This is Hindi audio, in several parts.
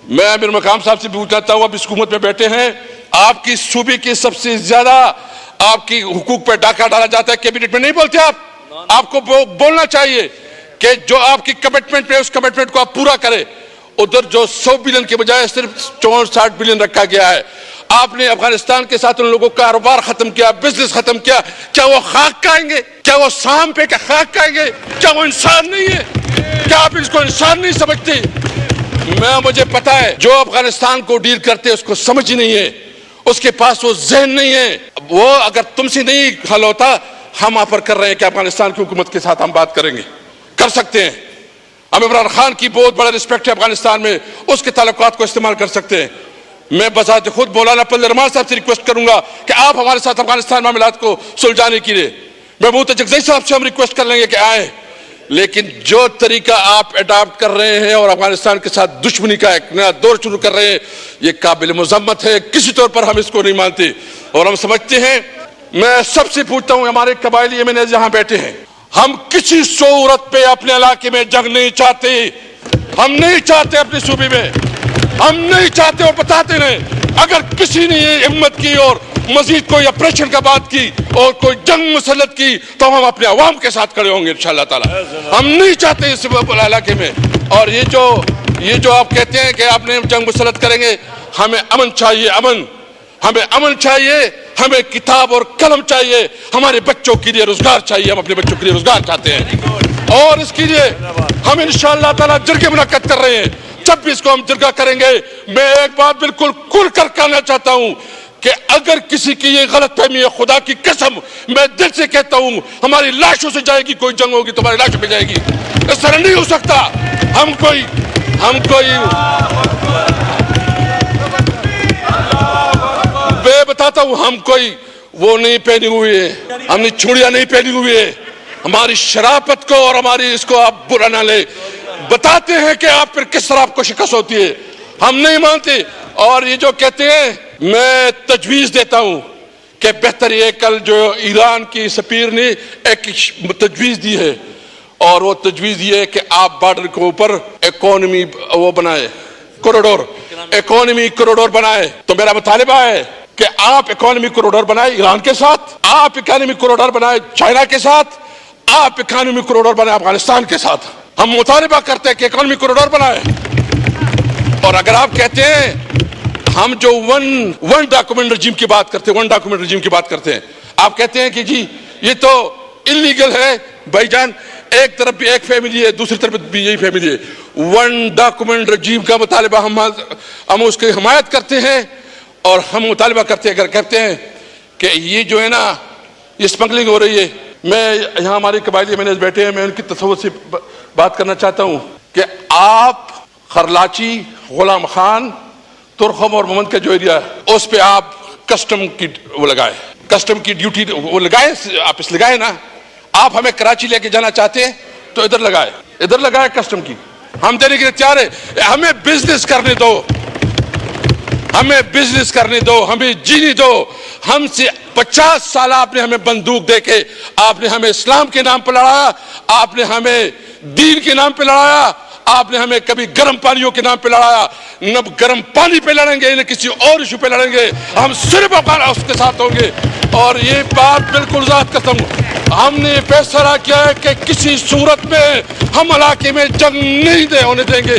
मैं अमीर मकाम साहब से पूछना चाहता हूँ, आप इस हुकूमत में बैठे हैं, आपकी सूबे की सबसे ज्यादा आपकी हुकूक पर डाका डाला जाता है, कैबिनेट में नहीं बोलते आप? आपको बोलना चाहिए कि जो आपकी कमिटमेंट है उस कमिटमेंट को आप पूरा करें। उधर जो 100 बिलियन के बजाय सिर्फ 64 बिलियन रखा गया है। आपने अफगानिस्तान के साथ उन लोगों का कारोबार खत्म किया, बिजनेस खत्म किया। क्या वो खाक खाएंगे? क्या वो शाम पे क्या खाक खाएंगे? क्या वो इंसान नहीं है? क्या आप इसको इंसान नहीं समझते? मुझे पता है जो अफगानिस्तान को डील करते उसको समझ ही नहीं है, उसके पास वो जहन नहीं है। वो अगर तुमसे नहीं हल होता, हम ऑफर कर रहे हैं कि अफगानिस्तान की हुकूमत के साथ हम बात करेंगे, कर सकते हैं। हम इमरान खान की बहुत बड़ा रिस्पेक्ट है अफगानिस्तान में, उसके ताल्लुकात को इस्तेमाल कर सकते हैं। मैं बजाते खुद मौलाना फजल रहमान साहब से रिक्वेस्ट करूंगा कि आप हमारे साथ अफगानिस्तान मामलात को सुलझाने के लिए, महमूद जगजई साहब से हम रिक्वेस्ट कर लेंगे कि आए। लेकिन जो तरीका आप अडॉप्ट कर रहे हैं और अफगानिस्तान के साथ दुश्मनी का एक नया दौर शुरू कर रहे हैं, ये काबिल मुज़म्मत है। किसी तौर पर हम इसको नहीं मानते और हम समझते हैं। मैं सबसे पूछता हूं, हमारे कबायली एमएनए जहां बैठे हैं, हम किसी सूरत पे अपने इलाके में जंग नहीं चाहते। हम नहीं चाहते अपने सूबे में, हम नहीं चाहते और बताते नहीं। अगर किसी ने ये हिम्मत की और मजीद कोई ऑपरेशन का बात की और कोई जंग मुसल्लत की, तो हम अपने अवाम के साथ खड़े होंगे इंशाअल्लाह ताला। हम नहीं चाहते इस इलाके में। और ये जो आप कहते हैं कि आपने जंग मुसल्लत करेंगे, हमें अमन चाहिए, अमन। हमें अमन चाहिए, हमें किताब और कलम चाहिए, हमारे बच्चों के लिए रोजगार चाहिए। हम अपने बच्चों के लिए रोजगार चाहते हैं और इसके लिए हम इंशाअल्लाह ताला जरगे मुनक्कद कर रहे हैं। 26 को हम जरगा करेंगे। मैं एक बात बिल्कुल खुल कर कहना चाहता हूं कि अगर किसी की ये गलत फहमी है, खुदा की कसम मैं दिल से कहता हूं, हमारी लाशों से जाएगी। कोई जंग होगी तो हमारी लाशों पे जाएगी। इस तरह नहीं हो सकता। हम कोई मैं बताता हूं, हम कोई वो नहीं पहनी हुई है, हमने चूड़ियां नहीं पहनी हुई है। हमारी शराफत को और हमारी इसको आप बुरा ना ले। बताते हैं कि आप फिर किस तरह आपको शिकस्त होती है, हम नहीं मानते। और ये जो कहते हैं, मैं तजवीज देता हूं कि बेहतर ये, कल जो ईरान की सफीर ने एक तजवीज दी है और वो तजवीज ये है कि आप बॉर्डर के ऊपर इकोनॉमी वो बनाए, कॉरिडोर, इकोनॉमी कॉरिडोर बनाए। तो मेरा मुतालिबा है कि आप इकोनॉमी कॉरिडोर बनाए ईरान के साथ, आप इकोनॉमी कॉरिडोर बनाए चाइना के साथ, आप इकोनॉमी कॉरिडोर बनाए अफगानिस्तान के साथ। हम मुतालिबा करते हैं कि इकोनॉमी कॉरिडोर बनाए। और अगर आप कहते हैं हम जो वन डॉक्यूमेंट रजीम की बात करते हैं, वन डॉक्यूमेंट रजीम की बात करते हैं, आप कहते हैं कि जी ये तो इलीगल है। भाईजान, एक तरफ भी एक फैमिली है, दूसरी तरफ भी यही फैमिली है। वन डॉक्यूमेंट रजीम का मुतालिबा हम उसकी हिमायत करते हैं और हम मुतालिबा करते हैं, अगर कहते हैं कि ये जो है ना, ये स्मगलिंग हो रही है। मैं यहाँ हमारे कबायली मैनेज बैठे हैं, मैं उनकी तसव्वुर से बात करना चाहता हूँ कि आप खरलाची, गुलाम खान, तुरखम और मोहम्मद का जो एरिया है उस पे आप कस्टम की वो लगाए, कस्टम की ड्यूटी वो लगाए, आप इस लगाए ना। आप हमें कराची लेके जाना चाहते हैं तो इधर लगाए कस्टम की। हम देने के लिए तैयार है। हमें बिजनेस करने दो, हमें बिजनेस करने दो, हमें जीने दो। हमसे 50 साल आपने हमें बंदूक देके, आपने हमें इस्लाम के नाम पर लड़ाया, आपने हमें दीन के नाम पे लड़ाया, आपने हमें कभी गर्म पानियों के नाम पे लड़ाया। न गर्म पानी पे लड़ेंगे न किसी और इशू पे लड़ेंगे, हम सिर्फ उसके साथ होंगे। और ये बात बिल्कुल ज़ात कसम, हमने फैसला किया है कि किसी सूरत में हम इलाके में जंग नहीं होने देंगे।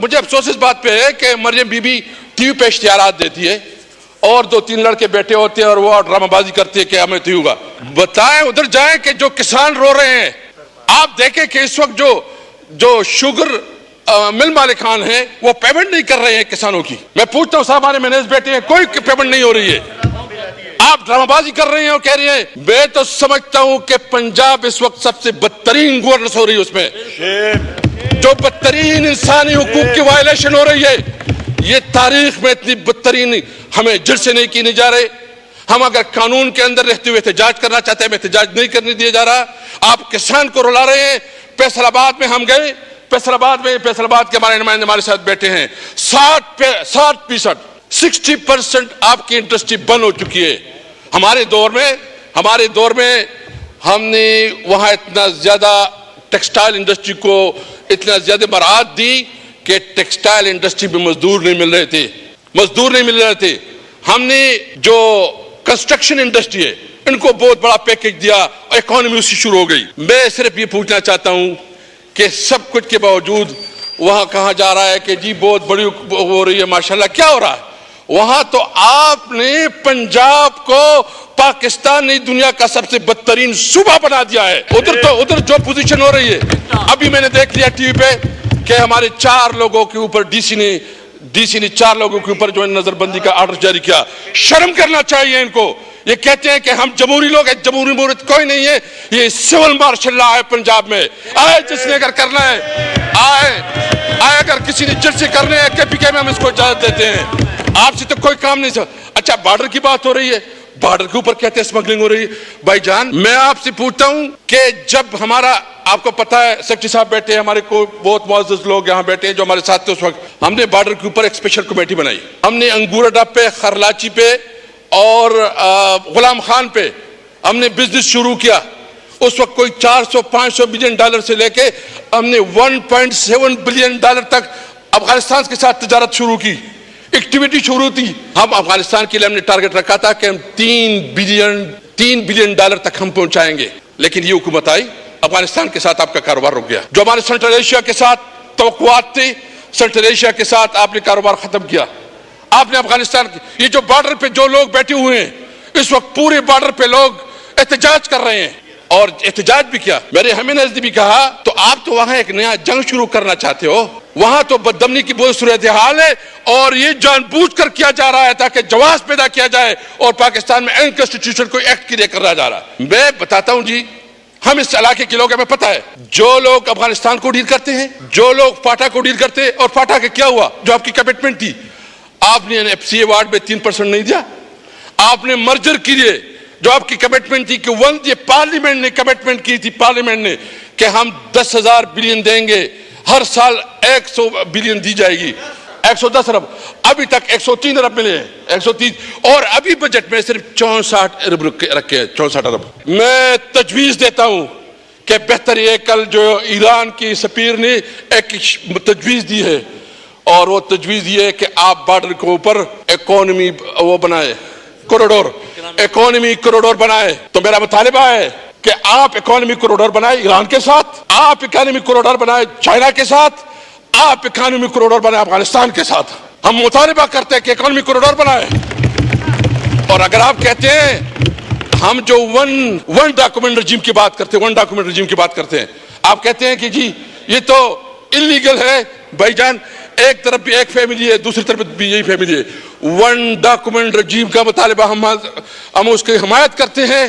मुझे अफसोस इस बात पे है कि मरियम बीबी टीवी पे इश्तिहारात देती है और 2-3 लड़के बैठे होते हैं और वो ड्रामाबाजी करते हैं कि हमें तो होगा। बताएं, उधर जाएं कि जो किसान रो रहे हैं। आप देखें कि इस वक्त जो शुगर मिल मालिकान है वो पेमेंट नहीं कर रहे हैं किसानों की। मैं पूछता हूं, साहब हमारे मैनेज बैठे हैं, कोई पेमेंट नहीं हो रही है। आप ड्रामाबाजी कर रहे हैं और कह रही हैं। मैं तो समझता हूं कि पंजाब इस वक्त सबसे बदतरीन गवर्नेंस हो रही है, उसमें जो बदतरीन इंसानी हुकूक की वायलेशन हो रही है। ये तारीख में इतनी बदतरीन हमें जड़ से नहीं की नहीं जा रहे। हम अगर कानून के अंदर रहते हुए एहतजाज करना चाहते हैं, एहतजाज नहीं करने दिया जा रहा। आप किसान को रुला रहे हैं। फैसलाबाद में हम गए, फैसलाबाद के हमारे नुमाइंदे हमारे साथ बैठे हैं। 60% आपकी इंडस्ट्री बंद हो चुकी है। हमारे दौर में हमने वहां इतना ज्यादा टेक्सटाइल इंडस्ट्री को इतना ज्यादा मराहत दी कि टेक्सटाइल इंडस्ट्री में मजदूर नहीं मिल रहे थे। हमने जो कंस्ट्रक्शन इंडस्ट्री है इनको बहुत बड़ा पैकेज दिया, इकोनॉमी उससे शुरू हो गई। मैं सिर्फ ये पूछना चाहता हूं कि सब कुछ के बावजूद वहां कहा जा रहा है कि जी बहुत बड़ी हो रही है, माशाल्लाह। क्या हो रहा है वहां? तो आपने पंजाब को पाकिस्तान ने दुनिया का सबसे बदतरीन सूबा बना दिया है। उधर जो पोजीशन हो रही है, अभी मैंने देख लिया टीवी पे कि हमारे 4 लोगों के ऊपर डीसी ने 4 लोगों के ऊपर जो नजरबंदी का ऑर्डर जारी किया। शर्म करना चाहिए इनको। ये कहते हैं कि हम जमहूरी लोग हैं, जमहूरी मुहूर्त कोई नहीं है, ये सिविल मार्शल लॉ है पंजाब में। आए जिसने अगर करना है आए अगर किसी ने जल्द से करने हैं केपीके में हम इसको इजाजत देते हैं। आपसे तो कोई काम नहीं। अच्छा, बॉर्डर की बात हो रही है, बॉर्डर के ऊपर कहते हैं स्मगलिंग हो रही है। भाईजान मैं आपसे पूछता हूं कि जब हमारा, आपको पता है सेक्रेटरी साहब बैठे हैं, हमारे को बहुत मुअज़्ज़ज़ लोग यहाँ बैठे हैं जो हमारे साथ थे उस वक्त, हमने बॉर्डर के ऊपर एक स्पेशल कमेटी बनाई। हमने अंगूर अड्डा पे, खरलाची पे और गुलाम खान पे हमने बिजनेस शुरू किया। उस वक्त कोई 400-500 बिलियन डॉलर से लेके हमने 1.7 बिलियन डॉलर तक अफगानिस्तान के साथ तिजारत शुरू की, एक्टिविटी शुरू थी। हम अफगानिस्तान के लिए हमने टारगेट रखा था कि हम 3 बिलियन डॉलर तक हम पहुंचाएंगे, लेकिन ये हुकूमत आई, अफगानिस्तान के साथ आपका कारोबार रुक गया। जो हमारे सेंट्रल एशिया के साथ तवक्कुआत थी, सेंट्रल एशिया के साथ आपने कारोबार खत्म किया। आपने अफगानिस्तान, ये जो बॉर्डर पे जो लोग बैठे हुए हैं इस वक्त, पूरे बॉर्डर पे लोग एहतजाज कर रहे हैं और एहतजाज भी किया। मेरे हमें भी कहा तो आप तो वहां एक नया जंग शुरू करना चाहते हो, वहां तो बददमनी की बहुत सूरत हाल है और ये जानबूझकर किया जा रहा है ताकि जवाब पैदा किया जाए और पाकिस्तान में अनकॉन्स्टिट्यूशनल कोई एक्ट क्रिएट करा जा रहा है। मैं बताता हूं जी, हम इस इलाके के लोग, हमें पता है जो लोग अफगानिस्तान को डील करते हैं, जो लोग फाटा को डील करते हैं, और फाटा के क्या हुआ जो आपकी कमिटमेंट थी, आपने एफसीए वार्ड में 3% नहीं दिया। आपने मर्जर के लिए जो आपकी कमिटमेंट थी कि ये पार्लियामेंट ने कमिटमेंट की थी, पार्लियामेंट ने कि हम 10,000 बिलियन देंगे, हर साल 100 बिलियन दी जाएगी, 110 अरब, अभी तक 103 अरब मिले हैं, 130, और अभी बजट में सिर्फ 64 अरब रखे हैं, 64 अरब। मैं तजवीज देता हूं कि बेहतर ये, कल जो ईरान की सफीर ने एक तजवीज दी है और वो तजवीज ये है कि आप बॉर्डर के ऊपर इकोनॉमी वो बनाए, कॉरिडोर, इकोनॉमी कॉरिडोर बनाए। तो मेरा मुतालिबा है कि आप इकोनॉमी कॉरिडोर बनाए ईरान के साथ, आप इकोनॉमी कॉरिडोर बनाए चाइना के साथ, आप इकोनॉमी कॉरिडोर बनाए अफगानिस्तान के साथ। हम मुतालिबा करते हैं कि इकोनॉमी कॉरिडोर बनाए। और अगर आप कहते हैं हम जो वन डॉक्यूमेंट रजीम की बात करते हैं, आप कहते हैं कि जी ये तो इलीगल है। भाईजान, एक तरफ भी एक फैमिली है, दूसरी तरफ भी यही फैमिली है। 1 डॉक्यूमेंट रजीम का मुतालिबा हम उसकी हिमायत करते हैं।